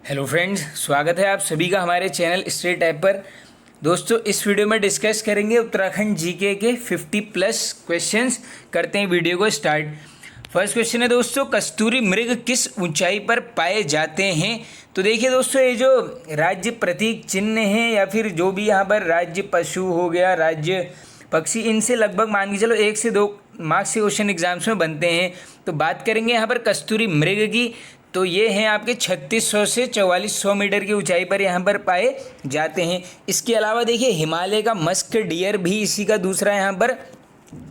Hello friends, स्वागत है आप सभी का हमारे चैनल स्ट्रेट ऐप पर। दोस्तों, इस वीडियो में डिस्कस करेंगे उत्तराखंड जीके के 50+ क्वेश्चंस। करते हैं वीडियो को स्टार्ट। फर्स्ट क्वेश्चन है दोस्तों, कस्तूरी मृग किस ऊंचाई पर पाए जाते हैं? तो देखिए दोस्तों, ये जो राज्य प्रतीक चिन्ह है या फिर जो भी यहाँ पर राज्य पशु हो गया, राज्य पक्षी, इनसे लगभग मान के चलो 1 से 2 मार्क्स के क्वेश्चन एग्जाम्स में बनते हैं। तो बात करेंगे यहाँ पर कस्तूरी मृग की, तो ये हैं आपके 3600 से 4400 मीटर की ऊंचाई पर यहाँ पर पाए जाते हैं। इसके अलावा देखिए हिमालय का मस्क डियर भी इसी का दूसरा यहाँ पर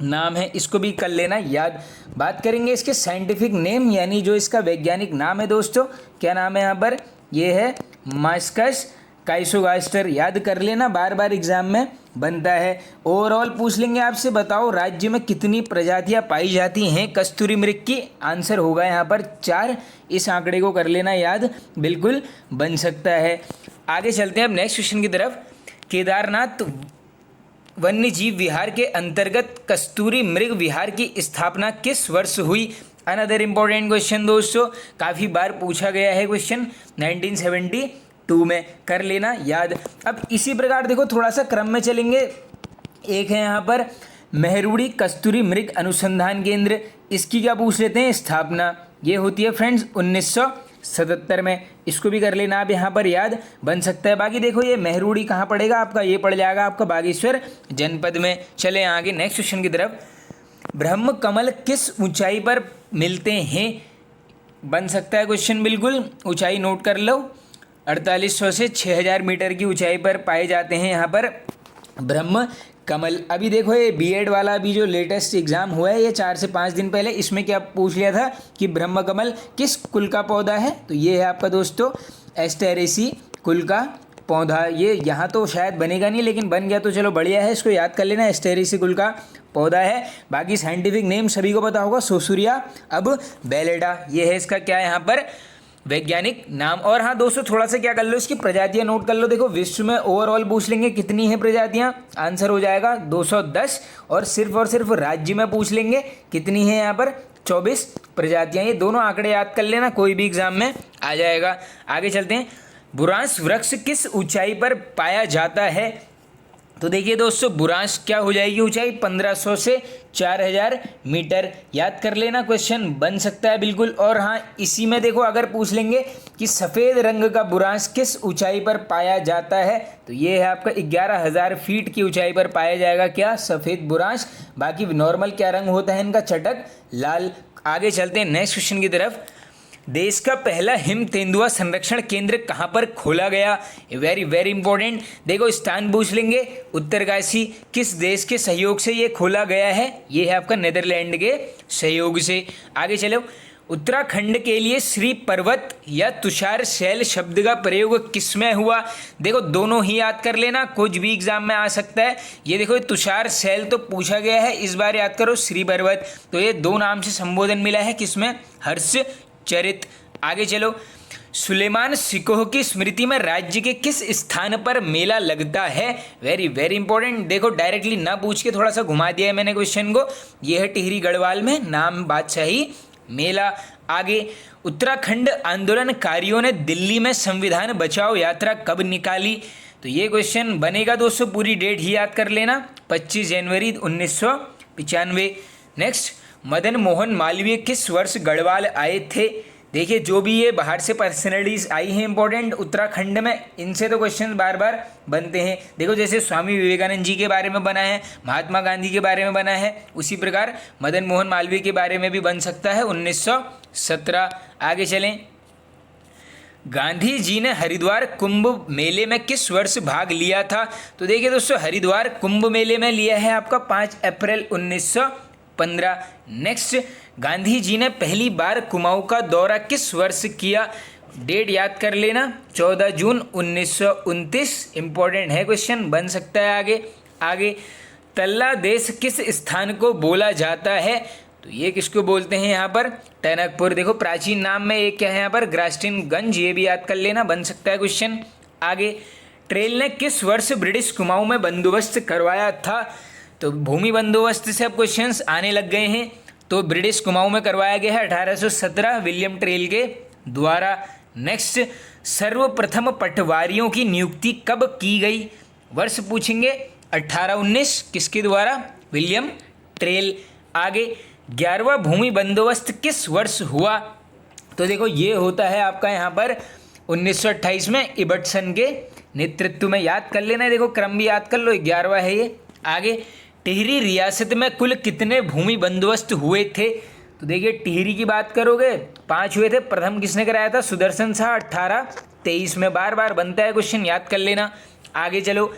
नाम है, इसको भी कर लेना याद। बात करेंगे इसके साइंटिफिक नेम, यानी जो इसका वैज्ञानिक नाम है दोस्तों, क्या नाम है यहाँ पर? ये है मास्कस काइसोगास्टर। याद कर लेना, बार बार एग्जाम में बनता है। ओवरऑल पूछ लेंगे आपसे, बताओ राज्य में कितनी प्रजातियां पाई जाती हैं कस्तूरी मृग की? आंसर होगा यहाँ पर 4। इस आंकड़े को कर लेना याद, बिल्कुल बन सकता है। आगे चलते हैं अब नेक्स्ट क्वेश्चन की तरफ। केदारनाथ वन्य जीव विहार के अंतर्गत कस्तूरी मृग विहार की स्थापना किस वर्ष हुई? अनदर इम्पोर्टेंट क्वेश्चन दोस्तों, काफ़ी बार पूछा गया है क्वेश्चन, 1972 में। कर लेना याद। अब इसी प्रकार देखो, थोड़ा सा क्रम में चलेंगे। एक है यहाँ पर मेहरुड़ी कस्तूरी मृग अनुसंधान केंद्र, इसकी क्या पूछ लेते हैं? स्थापना ये होती है फ्रेंड्स 1977 में। इसको भी कर लेना आप यहाँ पर याद, बन सकता है। बाकी देखो, ये मेहरुड़ी कहाँ पड़ेगा आपका? ये पड़ जाएगा आपका बागेश्वर जनपद में। चले आगे नेक्स्ट क्वेश्चन की तरफ। ब्रह्म कमल किस ऊंचाई पर मिलते हैं? बन सकता है क्वेश्चन, बिल्कुल ऊंचाई नोट कर लो। 4800 से 6000 मीटर की ऊंचाई पर पाए जाते हैं यहाँ पर ब्रह्म कमल। अभी देखो, ये बीएड वाला भी जो लेटेस्ट एग्जाम हुआ है, ये 4 से 5 दिन पहले, इसमें क्या पूछ लिया था कि ब्रह्म कमल किस कुल का पौधा है? तो ये है आपका दोस्तों एस्टेरेसी कुल का पौधा। ये यहाँ तो शायद बनेगा नहीं, लेकिन बन गया तो चलो बढ़िया है, इसको याद कर लेना, एस्टेरेसी कुल का पौधा है। बाकी साइंटिफिक नेम सभी को पता होगा, सोसूरिया अब बेलेडा, ये है इसका क्या यहाँ पर वैज्ञानिक नाम। और हाँ दोस्तों, थोड़ा सा क्या कर लो, इसकी प्रजातियां नोट कर लो। देखो, विश्व में ओवरऑल पूछ लेंगे कितनी है प्रजातियां, आंसर हो जाएगा 210। और सिर्फ राज्य में पूछ लेंगे कितनी है यहाँ पर, 24 प्रजातियां। ये दोनों आंकड़े याद कर लेना, कोई भी एग्जाम में आ जाएगा। आगे चलते हैं। बुरांश वृक्ष किस ऊंचाई पर पाया जाता है? तो देखिए दोस्तों, बुरांश क्या हो जाएगी ऊंचाई? 1500 से 4000 मीटर। याद कर लेना, क्वेश्चन बन सकता है बिल्कुल। और हाँ, इसी में देखो, अगर पूछ लेंगे कि सफ़ेद रंग का बुरांश किस ऊंचाई पर पाया जाता है, तो ये है आपका 11000 फीट की ऊंचाई पर पाया जाएगा क्या? सफ़ेद बुरांश। बाकी नॉर्मल क्या रंग होता है इनका? चटक लाल। आगे चलते हैं नेक्स्ट क्वेश्चन की तरफ। देश का पहला हिम तेंदुआ संरक्षण केंद्र कहाँ पर खोला गया? Very very important. देखो, स्थान पूछ लेंगे। उत्तरकाशी किस देश के सहयोग से ये खोला गया है? ये है आपका नेदरलैंड के सहयोग से। आगे चलो। उत्तराखंड के लिए श्री पर्वत या तुषार शैल शब्द का प्रयोग किसमें हुआ? देखो, दोनों ही याद कर लेना, कुछ भी एग्जाम में आ सकता है। ये देखो, तुषार शैल तो पूछा गया है, इस बार याद करो श्री पर्वत। तो ये 2 नाम से संबोधन मिला है किसमें? हर्ष चरित। आगे चलो। सुलेमान सिकोह की स्मृति में राज्य के किस स्थान पर मेला लगता है? Very very important. देखो, डायरेक्टली ना पूछ के थोड़ा सा घुमा दिया है मैंने क्वेश्चन को। यह है टिहरी गढ़वाल में, नाम बादशाही मेला। आगे। उत्तराखंड आंदोलनकारियों ने दिल्ली में संविधान बचाओ यात्रा कब निकाली? तो ये क्वेश्चन बनेगा दोस्तों, पूरी डेट ही याद कर लेना, 25 जनवरी 1995। नेक्स्ट। मदन मोहन मालवीय किस वर्ष गढ़वाल आए थे? देखिए, जो भी ये बाहर से पर्सनैलिटीज आई हैं इंपॉर्टेंट उत्तराखंड में, इनसे तो क्वेश्चन बार बार बनते हैं। देखो, जैसे स्वामी विवेकानंद जी के बारे में बना है, महात्मा गांधी के बारे में बना है, उसी प्रकार मदन मोहन मालवीय के बारे में भी बन सकता है, 1917। आगे चलें। गांधी जी ने हरिद्वार कुंभ मेले में किस वर्ष भाग लिया था? तो देखिए दोस्तों, हरिद्वार कुंभ मेले में लिया है आपका 5 अप्रैल 1915। नेक्स्ट। गांधी जी ने पहली बार कुमाऊं का दौरा किस वर्ष किया? डेट याद कर लेना, 14 जून 1929। इंपॉर्टेंट है क्वेश्चन, बन सकता है आगे। तल्ला देश किस स्थान को बोला जाता है? तो ये किसको बोलते हैं यहाँ पर? टनकपुर। देखो, प्राचीन नाम में एक क्या है यहाँ पर? ग्रास्टिनगंज। ये भी याद कर लेना, बन सकता है क्वेश्चन आगे। ट्रेल ने किस वर्ष ब्रिटिश कुमाऊं में बंदोबस्त करवाया था? तो भूमि बंदोबस्त से अब क्वेश्चंस आने लग गए हैं। तो ब्रिटिश कुमाऊं में करवाया गया है 1817 विलियम ट्रेल के द्वारा। नेक्स्ट, सर्वप्रथम पटवारियों की नियुक्ति कब की गई? वर्ष पूछेंगे 1819, किसके द्वारा? William trail. आगे, 11वां भूमि बंदोबस्त किस वर्ष हुआ? तो देखो ये होता है आपका यहाँ पर 1928 में इबटसन के नेतृत्व में। याद कर लेना, देखो क्रम भी याद कर लो, 11वां है ये। आगे, टिहरी रियासत में कुल कितने भूमि बंदोबस्त हुए थे? तो देखिए टिहरी की बात करोगे 5 हुए थे। प्रथम किसने कराया था? सुदर्शन शाह 1823 में। बार बार बनता है क्वेश्चन, याद कर लेना। आगे चलो,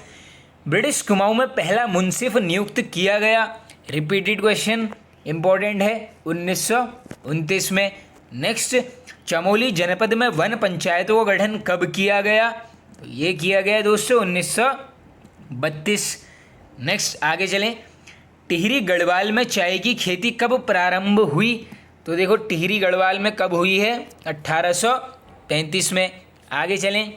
ब्रिटिश कुमाऊं में पहला मुंसिफ नियुक्त किया गया? रिपीटेड क्वेश्चन, इंपॉर्टेंट है, 1929 में। नेक्स्ट, चमोली जनपद में वन पंचायतों का गठन कब किया गया? तो ये किया गया दोस्तों 1932। नेक्स्ट आगे चलें, टिहरी गढ़वाल में चाय की खेती कब प्रारंभ हुई? तो देखो टिहरी गढ़वाल में कब हुई है? 1835 में। आगे चलें,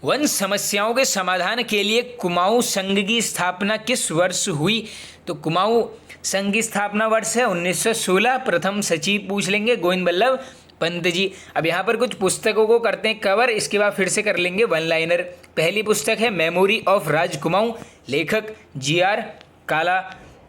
वन समस्याओं के समाधान के लिए कुमाऊं संघ की स्थापना किस वर्ष हुई? तो कुमाऊं संघ की स्थापना वर्ष है 1916। प्रथम सचिव पूछ लेंगे गोविंद बल्लभ पंत जी। अब यहाँ पर कुछ पुस्तकों को करते हैं कवर, इसके बाद फिर से कर लेंगे वन लाइनर। पहली पुस्तक है मेमोरी ऑफ राज कुमाऊं, लेखक GR काला।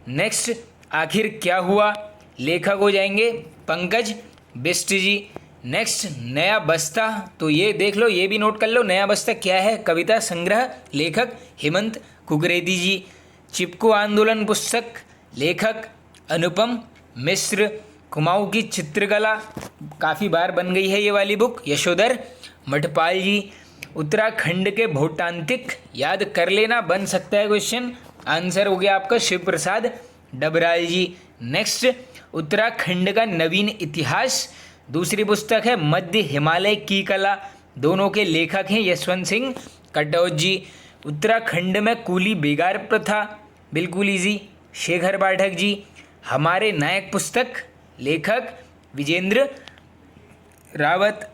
नेक्स्ट, आखिर क्या हुआ, लेखक हो जाएंगे पंकज बिष्ट जी। नेक्स्ट, नया बस्ता, तो ये देख लो, ये भी नोट कर लो, नया बस्ता क्या है? कविता संग्रह, लेखक हेमंत कुकरेती जी। चिपको आंदोलन पुस्तक, लेखक अनुपम मिश्र। कुमाऊं की चित्रकला, काफ़ी बार बन गई है ये वाली बुक, यशोधर मठपाल जी। उत्तराखंड के भूतांत्रिक, याद कर लेना, बन सकता है क्वेश्चन। आंसर हो गया आपका शिव प्रसाद डबराल जी। नेक्स्ट, उत्तराखंड का नवीन इतिहास, दूसरी पुस्तक है मध्य हिमालय की कला, दोनों के लेखक हैं यशवंत सिंह कटौत जी। उत्तराखंड में कूली बेगार प्रथा, बिल्कुल इजी, शेखर पाठक जी। हमारे नायक पुस्तक, लेखक विजेंद्र रावत।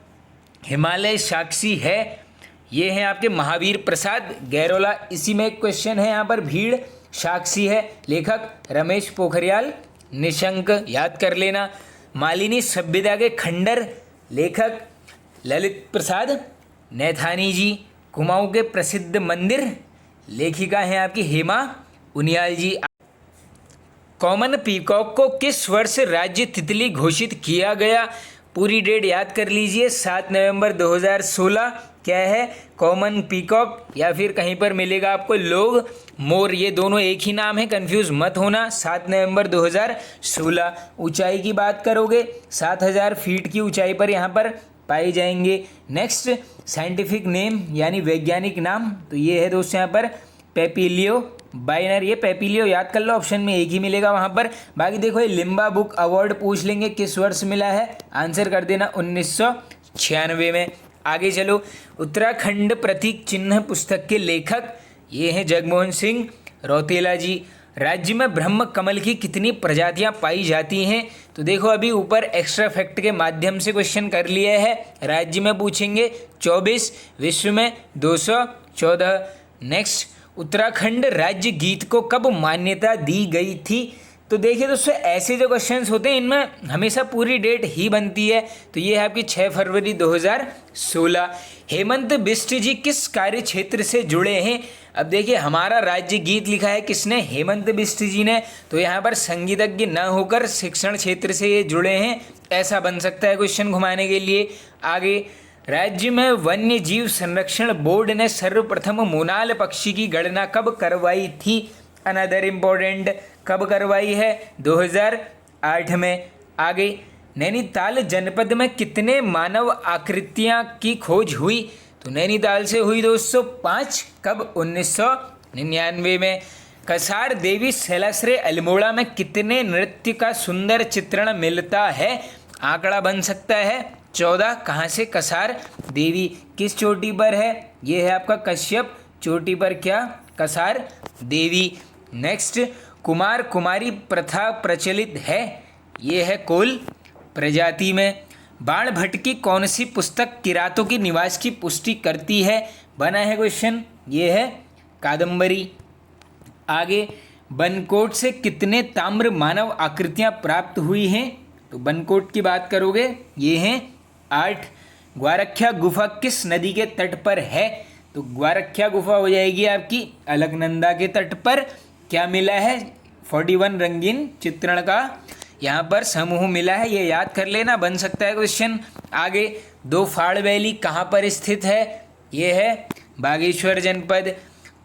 हिमालय साक्षी है, ये हैं आपके महावीर प्रसाद गैरोला। इसी में एक क्वेश्चन है यहाँ पर, भीड़ साक्षी है, लेखक रमेश पोखरियाल निशंक, याद कर लेना। मालिनी सभ्यता के खंडर, लेखक ललित प्रसाद नैथानी जी। कुमाऊं के प्रसिद्ध मंदिर, लेखिका हैं आपकी हेमा उनियाल जी। कॉमन पीकॉक को किस वर्ष राज्य तितली घोषित किया गया? पूरी डेट याद कर लीजिए, 7 नवंबर 2016। क्या है? कॉमन पीकॉक, या फिर कहीं पर मिलेगा आपको लोग मोर, ये दोनों एक ही नाम है, कंफ्यूज मत होना। 7 नवंबर 2016। ऊंचाई की बात करोगे 7000 फीट की ऊंचाई पर यहाँ पर पाए जाएंगे। नेक्स्ट, साइंटिफिक नेम यानी वैज्ञानिक नाम, तो ये है दोस्तों यहाँ पर पेपिलियो बाइनर, ये पेपिलियो याद कर लो, ऑप्शन में एक ही मिलेगा वहाँ पर। बाकी देखो ये लिम्बा बुक अवार्ड पूछ लेंगे किस वर्ष मिला है, आंसर कर देना 1996 में। आगे चलो, उत्तराखंड प्रतीक चिन्ह पुस्तक के लेखक ये हैं जगमोहन सिंह रौतेला जी। राज्य में ब्रह्म कमल की कितनी प्रजातियां पाई जाती हैं? तो देखो अभी ऊपर एक्स्ट्रा फैक्ट के माध्यम से क्वेश्चन कर लिया है। राज्य में पूछेंगे 24, विश्व में 214। नेक्स्ट, उत्तराखंड राज्य गीत को कब मान्यता दी गई थी? तो देखिए दोस्तों ऐसे जो क्वेश्चंस होते हैं इनमें हमेशा पूरी डेट ही बनती है। तो ये है आपकी 6 फरवरी 2016। हेमंत बिष्ट जी किस कार्य क्षेत्र से जुड़े हैं? अब देखिए हमारा राज्य गीत लिखा है किसने? हेमंत बिष्ट जी ने। तो यहाँ पर संगीतज्ञ न होकर शिक्षण क्षेत्र से ये जुड़े हैं, ऐसा बन सकता है क्वेश्चन घुमाने के लिए। आगे, राज्य में वन्य जीव संरक्षण बोर्ड ने सर्वप्रथम मोनाल पक्षी की गणना कब करवाई थी? अनदर इम्पोर्टेंट, कब करवाई है? 2008 में। आगे, नैनीताल जनपद में कितने मानव आकृतियां की खोज हुई? तो नैनीताल से हुई दोस्तों 5। कब? 1999 में। कसार देवी शैलाश्रय अल्मोड़ा में कितने नृत्य का सुंदर चित्रण मिलता है? आंकड़ा बन सकता है 14। कहाँ से? कसार देवी। किस चोटी पर है? ये है आपका कश्यप चोटी पर। क्या? कसार देवी। नेक्स्ट, कुमार कुमारी प्रथा प्रचलित है, ये है कोल प्रजाति में। बाण भट्ट की कौन सी पुस्तक किरातों की निवास की पुष्टि करती है? बना है क्वेश्चन, ये है कादम्बरी। आगे, बनकोट से कितने ताम्र मानव आकृतियां प्राप्त हुई हैं? तो बनकोट की बात करोगे ये हैं 8। ग्वारख्या गुफा किस नदी के तट पर है? तो ग्वारख्या गुफा हो जाएगी आपकी अलकनंदा के तट पर। क्या मिला है? 41 रंगीन चित्रण का यहाँ पर समूह मिला है, ये याद कर लेना, बन सकता है क्वेश्चन। आगे, दो फाड़ वैली कहाँ पर स्थित है? ये है बागेश्वर जनपद।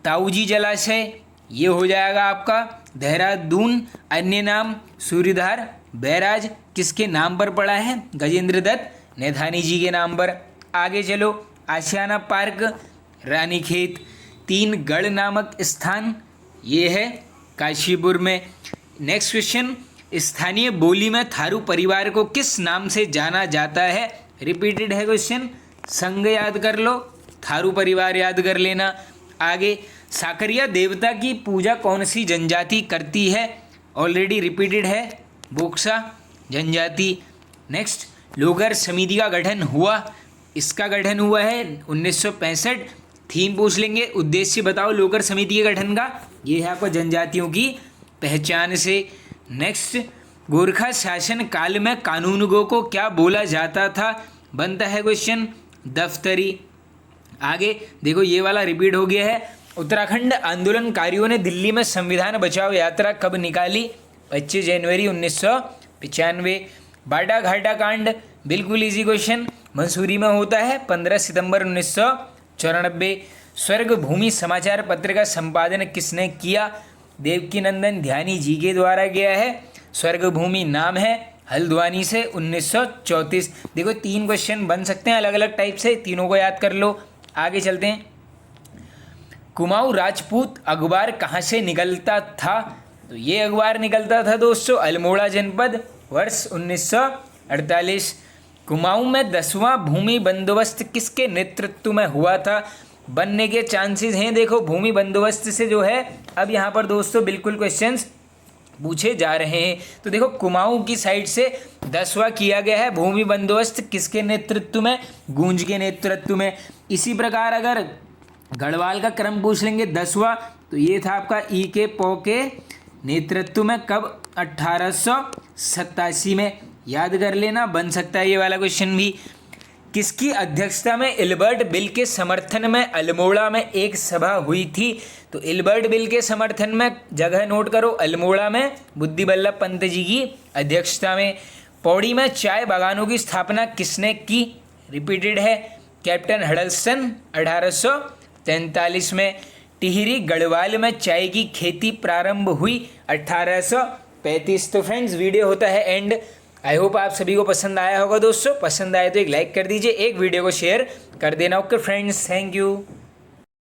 ताऊजी जलाशय ये हो जाएगा आपका देहरादून। अन्य नाम सूर्यधार बैराज किसके नाम पर पड़ा है? गजेंद्र दत्त नैथानी जी के नाम पर। आगे चलो, आशियाना पार्क रानीखेत। तीन गढ़ नामक स्थान ये है काशीपुर में। नेक्स्ट क्वेश्चन, स्थानीय बोली में थारू परिवार को किस नाम से जाना जाता है? रिपीटेड है क्वेश्चन, संग याद कर लो, थारू परिवार याद कर लेना। आगे, साकरिया देवता की पूजा कौन सी जनजाति करती है? ऑलरेडी रिपीटेड है, बोक्सा जनजाति। नेक्स्ट, लोगर समिति का गठन हुआ, इसका गठन हुआ है 1965। थीम पूछ लेंगे, उद्देश्य बताओ लोकर समिति के गठन का, ये है आपको जनजातियों की पहचान से। नेक्स्ट, गोरखा शासन काल में कानूनगो को क्या बोला जाता था? बनता है क्वेश्चन दफ्तरी। आगे देखो, ये वाला रिपीट हो गया है। उत्तराखंड आंदोलनकारियों ने दिल्ली में संविधान बचाओ यात्रा कब निकाली? 25 जनवरी 1995। बाटा घाटा कांड बिल्कुल इजी क्वेश्चन, मंसूरी में होता है 15 सितंबर 1994। स्वर्ग भूमि समाचार पत्र का संपादन किसने किया? देवकीनंदन ध्यानी जी के द्वारा किया है। स्वर्ग भूमि नाम है हल्द्वानी से 1934। देखो 3 क्वेश्चन बन सकते हैं अलग अलग टाइप से, तीनों को याद कर लो। आगे चलते हैं। कुमाऊं राजपूत अखबार कहाँ से निकलता था? तो ये अखबार निकलता था दोस्तों अल्मोड़ा जनपद, वर्ष 1948। कुमाऊं में 10वां भूमि बंदोबस्त किसके नेतृत्व में हुआ था? बनने के चांसेस हैं, देखो भूमि बंदोबस्त से जो है अब यहाँ पर दोस्तों बिल्कुल क्वेश्चंस पूछे जा रहे हैं। तो देखो कुमाऊं की साइड से 10वां किया गया है भूमि बंदोबस्त, किसके नेतृत्व में? गूंज के नेतृत्व में। इसी प्रकार अगर गढ़वाल का क्रम पूछ लेंगे 10वां, तो ये था आपका ई के पौ के नेतृत्व में, कब? 1887 में। याद कर लेना, बन सकता है ये वाला क्वेश्चन भी। किसकी अध्यक्षता में इल्बर्ट बिल के समर्थन में अल्मोड़ा में एक सभा हुई थी? तो इल्बर्ट बिल के समर्थन में, जगह नोट करो, अल्मोड़ा में बुद्धि बल्लभ पंत जी की अध्यक्षता में। पौड़ी में चाय बागानों की स्थापना किसने की? रिपीटेड है, कैप्टन हडल्सन 1843 में। टिहरी गढ़वाल में चाय की खेती प्रारंभ हुई 1835। तो फ्रेंड्स वीडियो होता है एंड। आई होप आप सभी को पसंद आया होगा दोस्तों। पसंद आए तो एक लाइक कर दीजिए, एक वीडियो को शेयर कर देना। Okay friends, thank you.